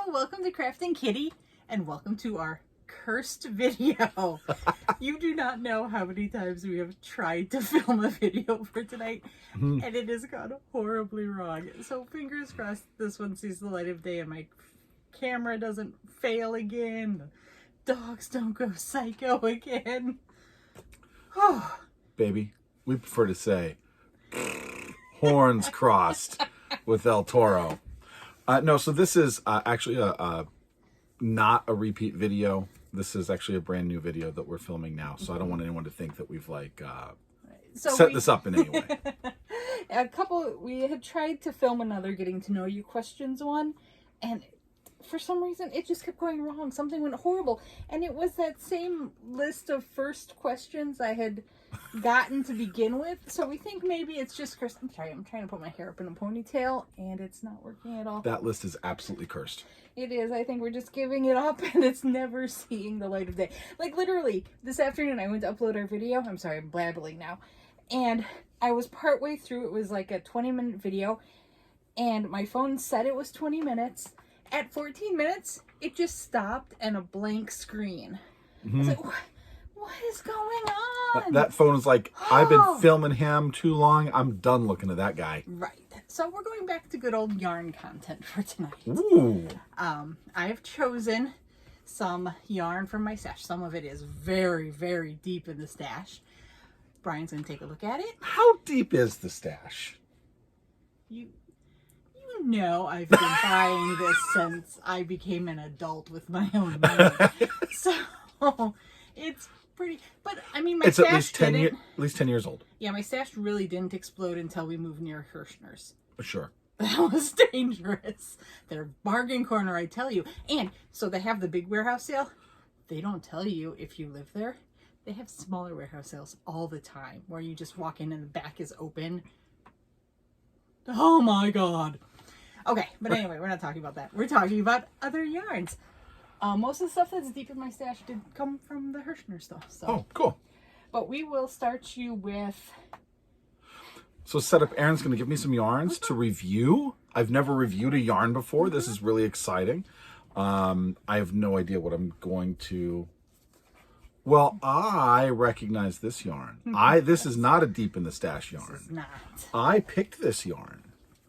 welcome to Krafting Kitty, and welcome to our cursed video. You do not know how many times we have tried to film a video for tonight, and it has gone horribly wrong. So fingers crossed this one sees the light of day and my camera doesn't fail again. The dogs don't go psycho again. Oh. Baby, we prefer to say horns crossed with El Toro. No, so this is actually not a repeat video. This is actually a brand new video that we're filming now. So I don't want anyone to think that we've set this up in any way. We had tried to film another getting to know you questions one, and for some reason it just kept going wrong. Something went horrible, and it was that same list of first questions I had gotten to begin with. So we think maybe it's just cursed. I'm sorry, I'm trying to put my hair up in a ponytail and it's not working at all. That list is absolutely cursed. It is. I think we're just giving it up and it's never seeing the light of day. Like literally this afternoon I went to upload our video. I'm sorry, I'm blabbling now. And I was partway through. It was like a 20-minute video and my phone said it was 20 minutes. At 14 minutes, it just stopped and a blank screen. I was like, what is going on? That phone is like, I've been filming him too long. I'm done looking at that guy. Right. So we're going back to good old yarn content for tonight. Ooh. I have chosen some yarn from my stash. Some of it is very, very deep in the stash. Brian's going to take a look at it. How deep is the stash? You know I've been buying this since I became an adult with my own money. So it's pretty, but I mean, my it's stash at least 10 years old. Yeah, my stash really didn't explode until we moved near Hirschner's. Sure. That was dangerous. They're bargain corner, I tell you. And so they have the big warehouse sale. They don't tell you if you live there. They have smaller warehouse sales all the time where you just walk in and the back is open. Oh my God. Okay, but anyway, we're not talking about that. We're talking about other yarns. Most of the stuff that's deep in my stash did come from the Hirschner stuff. So. Oh, cool. But we will start you with... So setup, Erin's going to give me some yarns to review. I've never reviewed a yarn before. This is really exciting. I have no idea what I'm going to... Well, I recognize this yarn. This is not a deep in the stash yarn. This is not. I picked this yarn.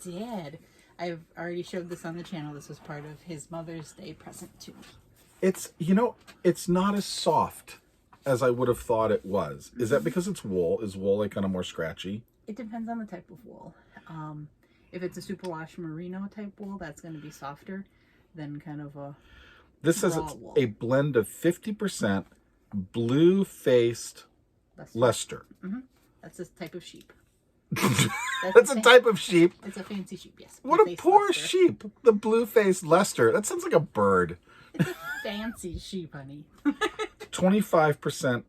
Did. I've already showed this on the channel. This was part of his Mother's Day present to me. It's, it's not as soft as I would have thought it was. Is that because it's wool? Is wool like kind of more scratchy? It depends on the type of wool. If it's a superwash merino type wool, that's going to be softer than kind of a This says it's wool. A blend of 50% blue-faced Leicester. That's this type of sheep. That's a type of sheep. It's a fancy sheep, yes. What a poor sheep. The blue-faced Leicester. That sounds like a bird. It's a fancy sheep, honey. 25%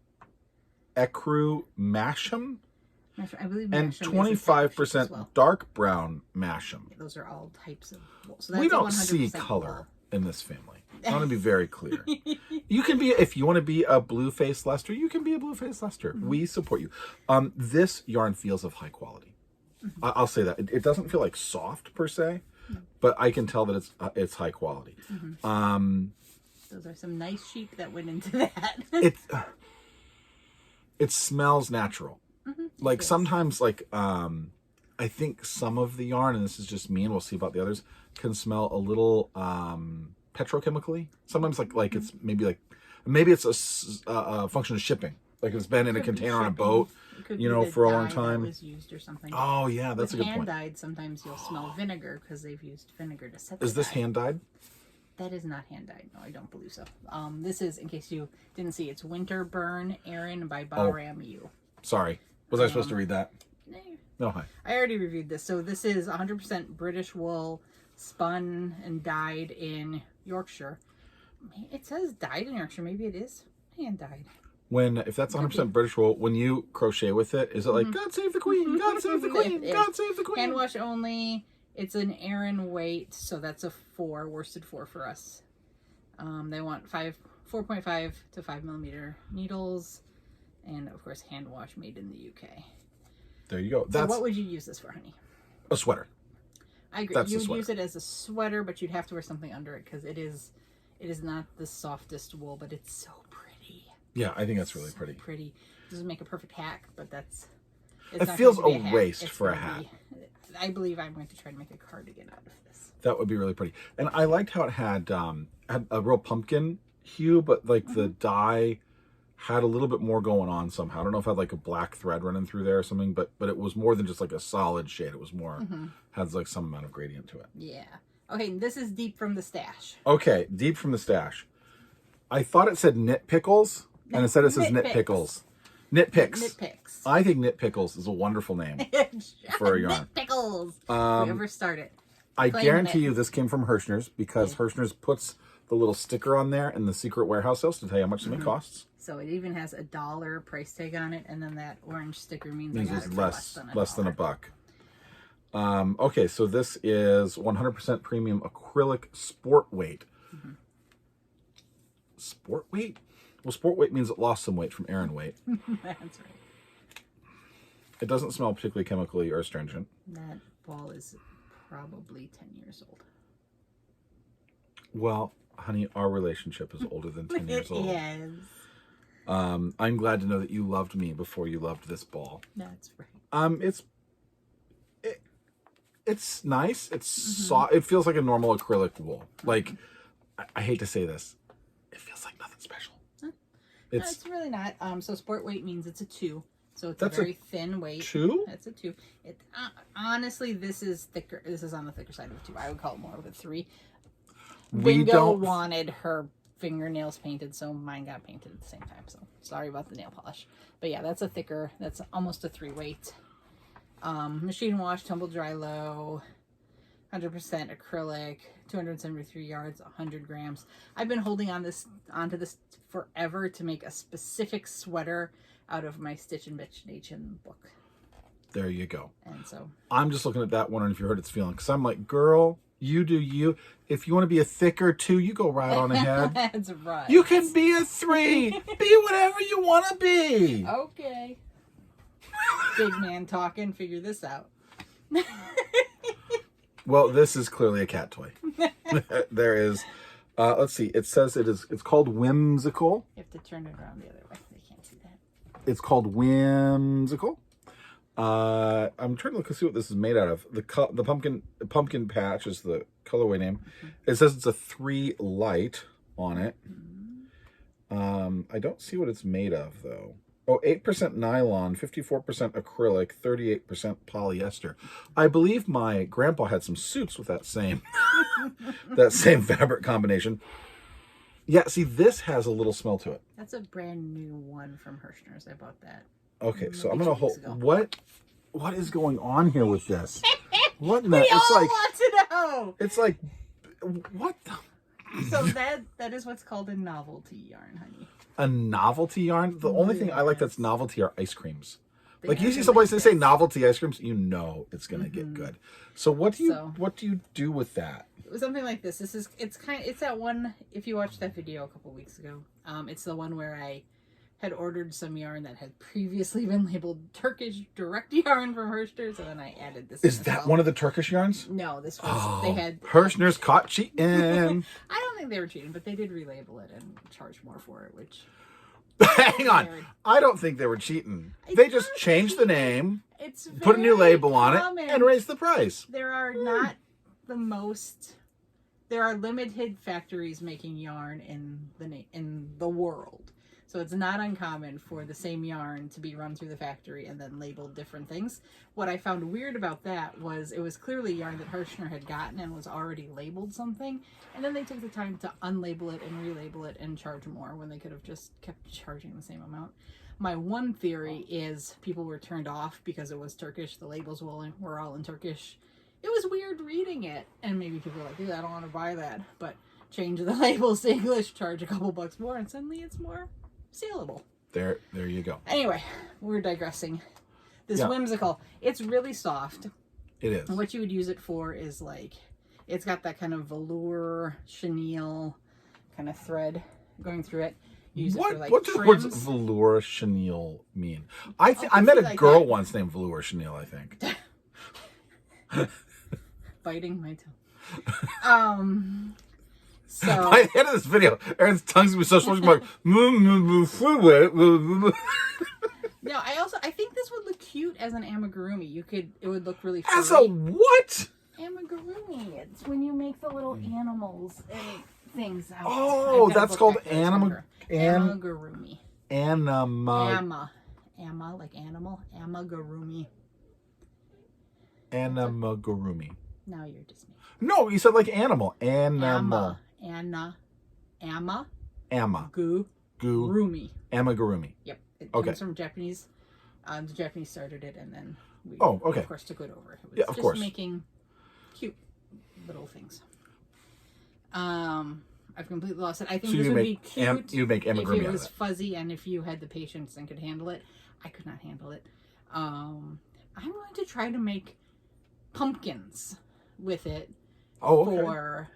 ecru masham. I believe and 25% well. dark brown masham. Yeah, those are all types of wool. So that's we don't see color wool in this family. I want to be very clear. You can be, if you want to be a blue-faced Leicester, you can be a blue-faced Leicester. We support you. This yarn feels of high quality. I'll say that. It doesn't feel like soft per se, but I can tell that it's high quality. Those are some nice sheep that went into that. It smells natural. Like sometimes, like I think some of the yarn, and this is just me, and we'll see about the others, can smell a little petrochemically. Sometimes like it's maybe it's a function of shipping. Like it's been in a container on a boat, for a long time. Was used or something. Oh yeah, that's a good point. Hand dyed, sometimes you'll smell vinegar because they've used vinegar to set. Is this hand dyed? That is not hand dyed. No, I don't believe so. This is, in case you didn't see, it's Winter Burn Erin by Bahram U. Sorry, was I supposed to read that? No, hi. I already reviewed this. So this is 100% British wool, spun and dyed in Yorkshire. It says dyed in Yorkshire. Maybe it is hand dyed. If that's 100% British wool, when you crochet with it, is it like, God save the Queen, God save the Queen, God save the Queen? Hand wash only. It's an Erin weight, so that's a 4, worsted 4 for us. They want 4.5 to 5 millimeter needles, and of course hand wash made in the UK. There you go. So what would you use this for, honey? A sweater. I agree. That's You the would sweater. use it as a sweater, but you'd have to wear something under it because it is not the softest wool, but it's so pretty. Yeah, I think that's really So pretty. Pretty. It doesn't make a perfect hat, but that's. It not feels going to be a hat. waste It's for a gonna hat. I believe I'm going to try to make a cardigan out of this. That would be really pretty. And I liked how it had a real pumpkin hue, but like the dye had a little bit more going on somehow. I don't know if it had like a black thread running through there or something, but it was more than just like a solid shade. It was more, has like some amount of gradient to it. Yeah. Okay, this is deep from the stash. Okay, deep from the stash. I thought it said Knit Pickles, and instead it says Knit Knit Pickles. Knit Picks. Knit Picks. I think Knit Pickles is a wonderful name for a yarn. Knit Pickles. If we ever start it. I Claim guarantee it. you this came from Hirschner's because Hirschner's puts the little sticker on there in the secret warehouse sales to tell you how much something costs. So it even has $1 price tag on it, and then that orange sticker means I Means got it's it for less than a buck. Okay, so this is 100% premium acrylic sport weight. Sport weight? Well, sport weight means it lost some weight from Aran weight. That's right. It doesn't smell particularly chemically or astringent. That ball is probably 10 years old. Well, honey, our relationship is older than 10 years old. Yes. I'm glad to know that you loved me before you loved this ball. That's right. It's nice. It's soft. It feels like a normal acrylic wool. Like, I hate to say this, it feels like nothing special. No, it's really not. So sport weight means it's a 2. So it's a very thin weight. 2? That's a 2. It honestly, this is thicker. This is on the thicker side of a 2. I would call it more of a 3. Bingo wanted her fingernails painted, so mine got painted at the same time. So sorry about the nail polish. But yeah, that's a thicker. That's almost a 3 weight. Machine wash, tumble dry low, 100% acrylic, 273 yards, 100 grams. I've been holding onto this forever to make a specific sweater out of my Stitch and Bitch Nation book. There you go. And so I'm just looking at that, wondering if you heard its feeling. Because I'm like, girl, you do you. If you want to be a thicker 2, you go right on ahead. That's right. You can be a 3. Be whatever you want to be. Okay. Big man talking. Figure this out. Well, this is clearly a cat toy. There is, let's see. It says it's called Whimsical. You have to turn it around the other way. They can't see that. It's called Whimsical. I'm trying to look and see what this is made out of. The pumpkin patch is the colorway name. It says it's a 3 light on it. I don't see what it's made of though. Oh, 8% nylon, 54% acrylic, 38% polyester. I believe my grandpa had some suits with that same that same fabric combination. Yeah, see, this has a little smell to it. That's a brand new one from Hirschner's. I bought that. Okay, so I'm maybe gonna 2 weeks hold. ago. What is going on here with this? What in the? We It's all like want to know. it's like what the? So that is what's called a novelty yarn, honey. A novelty yarn? The only thing I like that's novelty are ice creams. They Like you have see them someplace like they say this. novelty ice creams, you know it's gonna get good. So what do you do with that? It was something like this. It's that one. If you watched that video a couple weeks ago, it's the one where I had ordered some yarn that had previously been labeled Turkish direct yarn from Hirschner's, and then I added this. Is that one of the Turkish yarns? No, this was they had. Hirschner's caught cheating. I don't think they were cheating, but they did relabel it and charge more for it, which. Hang on. I don't think they were cheating. They just changed the name, It's put a new very label on common. it, and raised the price. There are not the most. There are limited factories making yarn in the world, so it's not uncommon for the same yarn to be run through the factory and then labeled different things. What I found weird about that was it was clearly yarn that Hirschner had gotten and was already labeled something, and then they took the time to unlabel it and relabel it and charge more when they could have just kept charging the same amount. My one theory is people were turned off because it was Turkish. The labels were all in Turkish. It was weird reading it, and maybe people were like, "Dude, I don't want to buy that." But change the labels to English, charge a couple bucks more, and suddenly it's more saleable. There you go. Anyway, we're digressing. This Whimsical, it's really soft. It is. And what you would use it for is like, it's got that kind of velour, chenille kind of thread going through it. Use it for like what does the words trims. velour chenille mean? I met a like girl that. once named Velour Chenille, I think. biting my tongue. So By the end of this video, Erin's tongue's gonna be so swollen. She's like, no, I think this would look cute as an amigurumi. It would look really as furry. a what? Amigurumi. It's when you make the little animals and things out. Oh, that's called amigurumi. Amma, like animal. Amigurumi. Amigurumi. Now you're just me. No, you said like animal. Animal. Amma. Gurumi. Amigurumi. Yep. It Okay. comes from Japanese. The Japanese started it, and then we, okay. of course, took it over. It was Yeah, of just course. making cute little things. I've completely lost it. I think So this you would make be cute you make if amigurumi it out was of it. fuzzy and if you had the patience and could handle it. I could not handle it. I'm going to try to make pumpkins with it for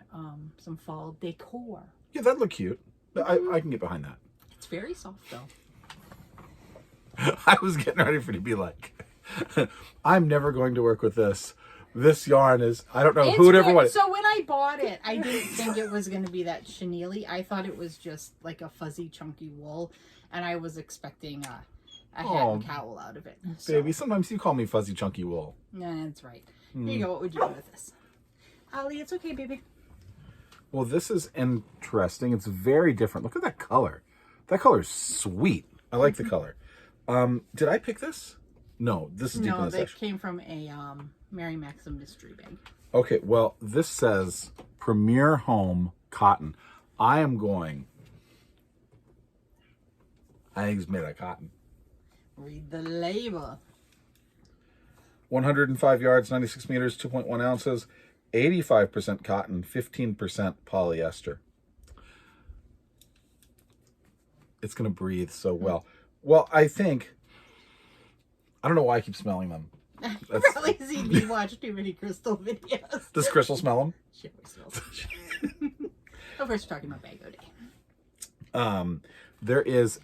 some fall decor. Yeah, that'd look cute. I can get behind that. It's very soft though. I was getting ready for it to be like, I'm never going to work with this. This yarn is, I don't know who would ever want it. So when I bought it, I didn't think it was going to be that chenille. I thought it was just like a fuzzy, chunky wool, and I was expecting a hat and cowl out of it. So, Baby, sometimes you call me fuzzy, chunky wool. yeah, that's right. Here you go. What would you do with this? Ollie, it's okay, baby. Well, this is interesting. It's very different. Look at that color. That color is sweet. I like the color. Did I pick this? No, this is deep in No, the they section. came from a Mary Maxim mystery bag. Okay, well, this says Premier Home Cotton. I think it's made out of cotton. Read the label. 105 yards, 96 meters, 2.1 ounces, 85% cotton, 15% polyester. It's going to breathe so well. Well, I don't know why I keep smelling them. That's, Probably seen me watch too many Crystal videos. does Crystal smell them? She always smells them. Oh, first we're talking about Bago Day. There's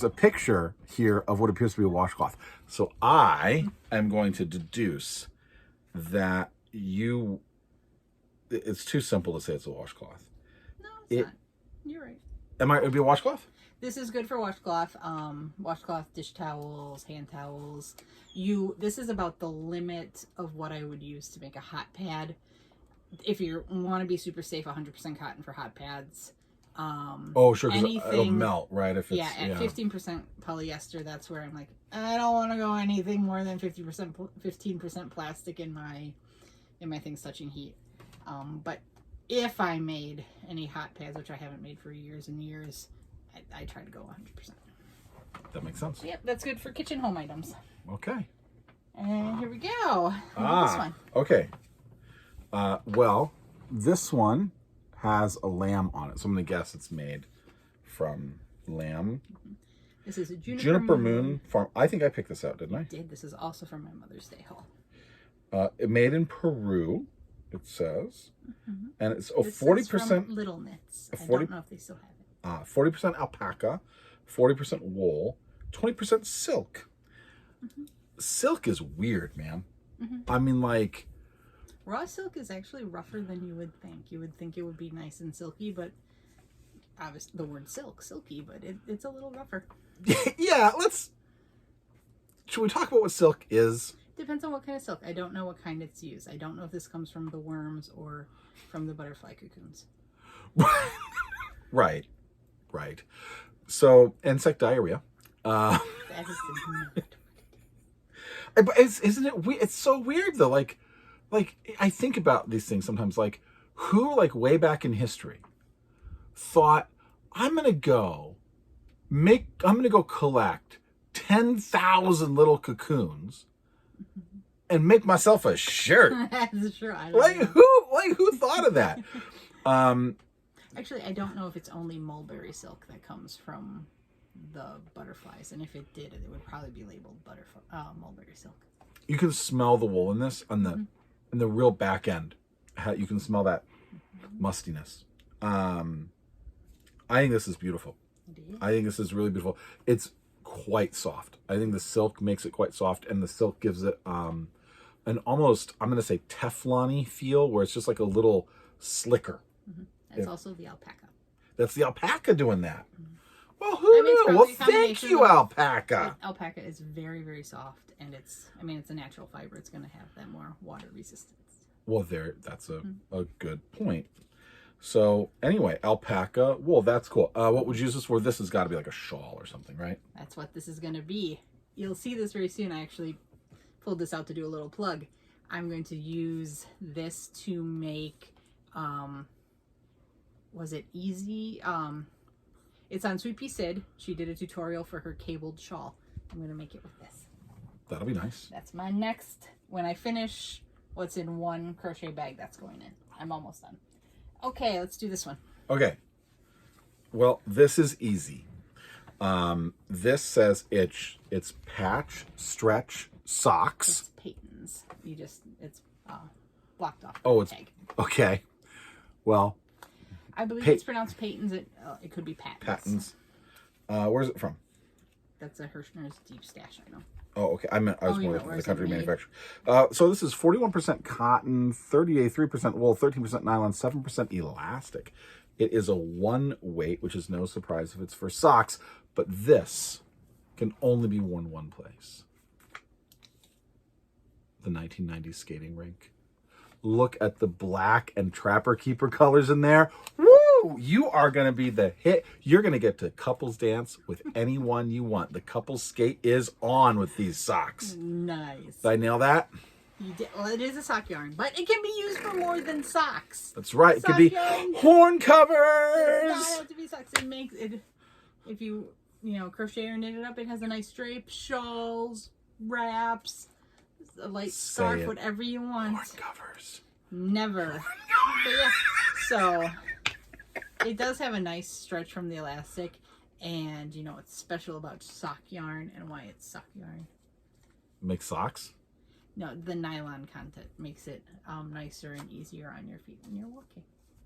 a picture here of what appears to be a washcloth. So I am going to deduce that it's too simple to say it's a washcloth. No, it's not. You're right. It'd be a washcloth? This is good for washcloth, dish towels, hand towels. This is about the limit of what I would use to make a hot pad. If you want to be super safe, 100% cotton for hot pads. Oh, sure, because it'll melt, right? If it's, at 15% polyester, that's where I'm like, I don't want to go anything more than 15% plastic in my things touching heat. But if I made any hot pads, which I haven't made for years and years, I try to go 100%. That makes sense. Yep, that's good for kitchen home items. Okay. And here we go. This one. Okay. Well, this one has a lamb on it, so I'm going to guess it's made from lamb. This is a Juniper Moon Farm. I think I picked this out, didn't I? This is also from my Mother's Day haul. It made in Peru, it says. And it's 40% Little Knits. I don't know if they still have it. 40% alpaca, 40% wool, 20% silk. Silk is weird, man. I mean, like, raw silk is actually rougher than you would think. You would think it would be nice and silky, but obviously the word silky, but it's a little rougher. yeah, should we talk about what silk is? Depends on what kind of silk. I don't know what kind it's used. I don't know if this comes from the worms or from the butterfly cocoons. Right. So, insect diarrhea. That is But isn't it weird? It's so weird though. Like I think about these things sometimes. Like, who, like, way back in history, thought I'm gonna go collect 10,000 little cocoons and make myself a shirt. That's true. Who thought of that? Actually, I don't know if it's only mulberry silk that comes from the butterflies, and if it did, it would probably be labeled mulberry silk. You can smell the wool in this on the real back end. You can smell that mustiness. I think this is beautiful. I think this is really beautiful. It's quite soft. I think the silk makes it quite soft, and the silk gives it an almost, I'm going to say Teflon-y feel, where it's just like a little slicker. That's also the alpaca. That's the alpaca doing that. Well, who I mean, knew? it's Well, probably a thank combination you, of- alpaca. Alpaca is very, very soft, and it's a natural fiber. It's going to have that more water resistance. Well, that's a good point. So anyway, alpaca wool, that's cool. What would you use this for? This has got to be like a shawl or something, right? That's what this is going to be. You'll see this very soon. I actually pulled this out to do a little plug. I'm going to use this to make, was it easy? It's on Sweet Pea Sid. She did a tutorial for her cabled shawl. I'm going to make it with this. That'll be nice. That's my next. When I finish what's in one crochet bag, that's going in. I'm almost done. Okay, let's do this one. Okay. Well, this is easy. This says it's patch, stretch, socks. It's Peyton's. It's blocked off. Oh, it's tag. okay. Well, I believe it's pronounced Peyton's. It could be Patton's. Patton's. Where's it from? That's a Hirschner's Deep Stash, I know. Oh, okay. I was more where's the it country made? manufacturer. So this is 41% cotton, 3% wool, 13% nylon, 7% elastic. It is a one weight, which is no surprise if it's for socks, but this can only be worn one place. The 1990s skating rink. Look at the black and Trapper Keeper colors in there. Woo! You are going to be the hit. You're going to get to couples dance with anyone you want. The couples skate is on with these socks. Nice. Did I nail that? You did, well, it is a sock yarn, but it can be used for more than socks. That's right. It could Sock be yarn. horn It does not covers. have to be socks. It makes it, if you crochet or knit it up, it has a nice drape, shawls, wraps, a light Say scarf, it. whatever you want. Horn covers. Never. But yeah, so it does have a nice stretch from the elastic, and what's special about sock yarn and why it's sock yarn. Make socks? No, the nylon content makes it nicer and easier on your feet when you're walking.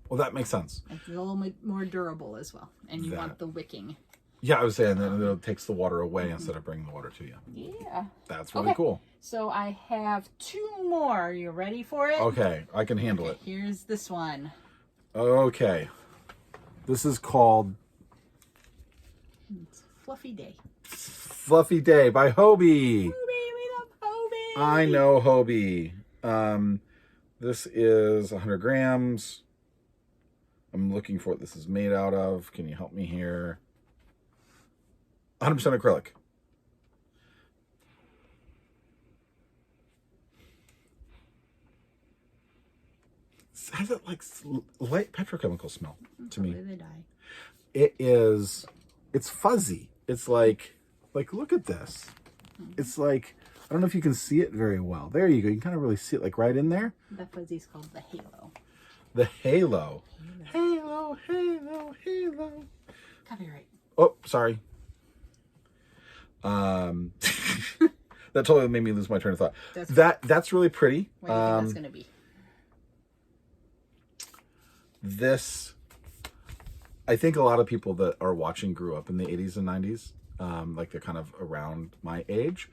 Well, that makes sense. It's a little bit more durable as well, and you want the wicking. Yeah, I was saying that it takes the water away instead of bringing the water to you. Yeah. That's really Okay. cool. So I have two more. Are you ready for it? Okay, I can handle it. Here's this one. Okay. This is called It's Fluffy Day. Fluffy Day by Hobie. Hobie, we love Hobie. I know Hobie. This is 100 grams. I'm looking for what this is made out of. Can you help me here? 100% acrylic. It has that like light petrochemical smell to me. Probably they die. It's fuzzy. It's like look at this. It's like, I don't know if you can see it very well. There you go. You can kind of really see it like right in there. That fuzzy's called the halo. The halo. Halo, halo, halo. Copyright. Oh, sorry. That totally made me lose my train of thought. That's really pretty. What do you think that's going to be? This, I think a lot of people that are watching grew up in the 80s and 90s. Like they're kind of around my age.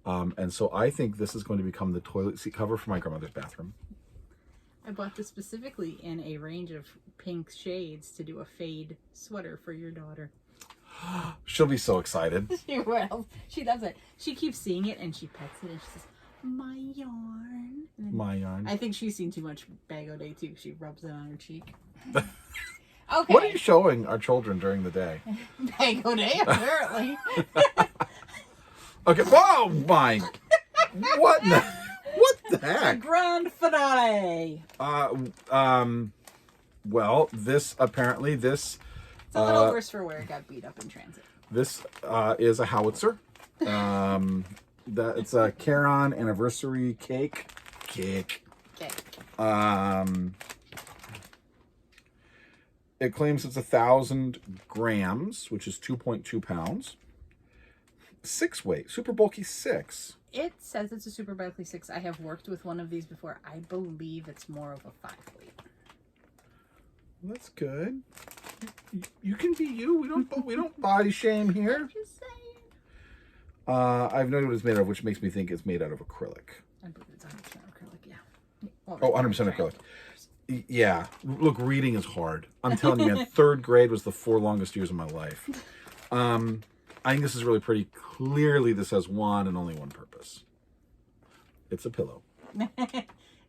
And so I think this is going to become the toilet seat cover for my grandmother's bathroom. I bought this specifically in a range of pink shades to do a fade sweater for your daughter. She'll be so excited. She will. She loves it. She keeps seeing it and she pets it and she says, "My yarn." And My yarn. I think she's seen too much Bag O Day too. She rubs it on her cheek. Okay. What are you showing our children during the day? Bag O Day, apparently. Okay. Whoa, my. What the heck? Grand finale. Well, this apparently It's a little worse for wear. It got beat up in transit. This is a Howitzer. It's a Caron anniversary cake. Okay. It claims it's 1,000 grams, which is 2.2 pounds. 6 weight, super bulky 6. It says it's a super bulky 6. I have worked with one of these before. I believe it's more of a 5 weight. That's good. You can be you. We don't body shame here. I'm just saying. I've noted what it's made out of, which makes me think it's made out of acrylic. I believe it's 100% Well, Oh, 100% acrylic. Yeah. Look, reading is hard. I'm telling you, man, third grade was the 4 longest years of my life. I think this is really pretty. Clearly, this has one and only one purpose. It's a pillow.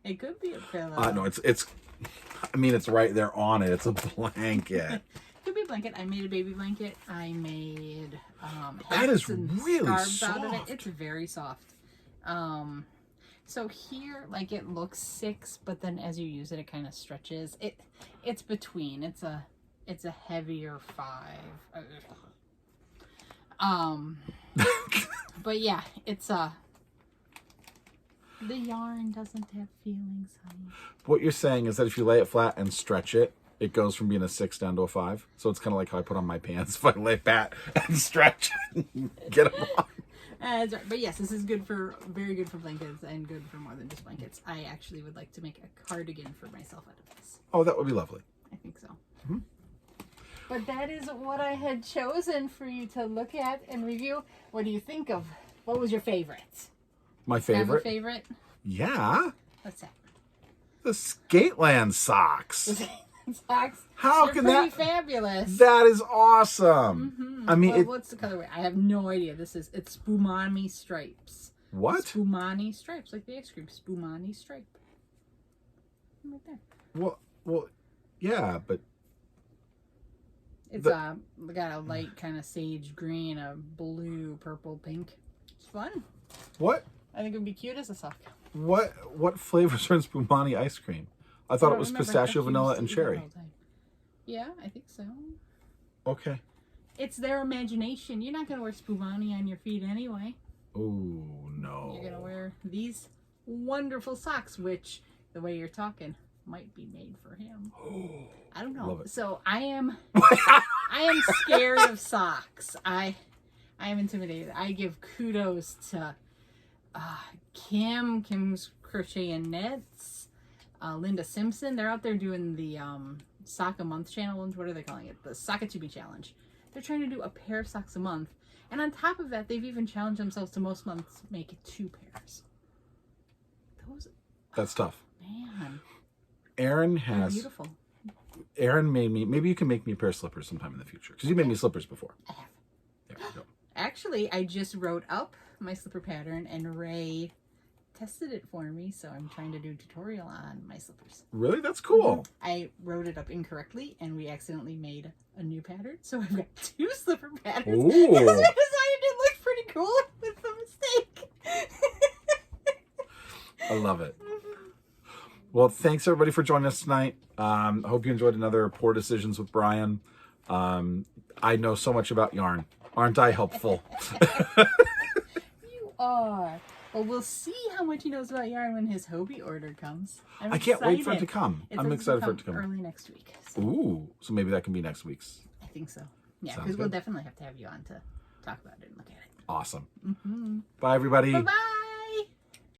It could be a pillow. No, it's. I mean, it's right there on it. It's a blanket. Could be a blanket. I made a baby blanket. I made that is and really scarves soft. out of it. It's very soft. So here, like, it looks 6, but then as you use it, it kind of stretches. It's between. It's a heavier 5. But yeah, it's the yarn doesn't have feelings, honey. What you're saying is that if you lay it flat and stretch it, it goes from being a 6 down to a 5. So it's kind of like how I put on my pants. If I lay flat and stretch and get them on. That's right. But yes, this is very good for blankets and good for more than just blankets. I actually would like to make a cardigan for myself out of this. Oh, that would be lovely. I think so. Mm-hmm. But that is what I had chosen for you to look at and review. What do you think of? What was your favorite? My favorite? Have a favorite? Yeah. What's that? The Skateland socks. Socks. How They're can pretty that? Fabulous. That is awesome. Mm-hmm. I mean, what's the colorway? I have no idea. It's Spumani stripes. What? Spumani stripes, like the ice cream. Spumani stripe. Right there. Well, yeah, but it's got a light kind of sage green, a blue, purple, pink. It's fun. What? I think it would be cute as a sock. What flavors are in Spumani ice cream? I thought it was pistachio, vanilla, and cherry. Yeah, I think so. Okay. It's their imagination. You're not going to wear Spumani on your feet anyway. Oh, no. You're going to wear these wonderful socks, which, the way you're talking, might be made for him. I don't know. Love it. So I am scared of socks. I am intimidated. I give kudos to Kim's Crochet and Knits, Linda Simpson. They're out there doing the sock a month challenge. What are they calling it? The Sockatubie challenge. They're trying to do a pair of socks a month. And on top of that, they've even challenged themselves to most months make 2 pairs. That's tough. Man. Erin has... They're beautiful. Erin made me... Maybe you can make me a pair of slippers sometime in the future. Because you made me slippers before. I have. There you go. Actually, I just wrote up my slipper pattern and Ray tested it for me, so I'm trying to do a tutorial on my slippers. Really? That's cool. I wrote it up incorrectly and we accidentally made a new pattern, so I've got 2 slipper patterns. Ooh. Because I decided it looked pretty cool with the mistake. I love it. Well, thanks everybody for joining us tonight. I hope you enjoyed another Poor Decisions with Brian. I know so much about yarn. Aren't I helpful? You are. Well, we'll see how much he knows about yarn when his Hobie order comes. I can't wait for it to come. I'm excited for it to come. Early next week. So. Ooh, so maybe that can be next week's. I think so. Yeah, Sounds because we'll good. definitely have to have you on to talk about it and look at it. Awesome. Bye, everybody. Bye-bye.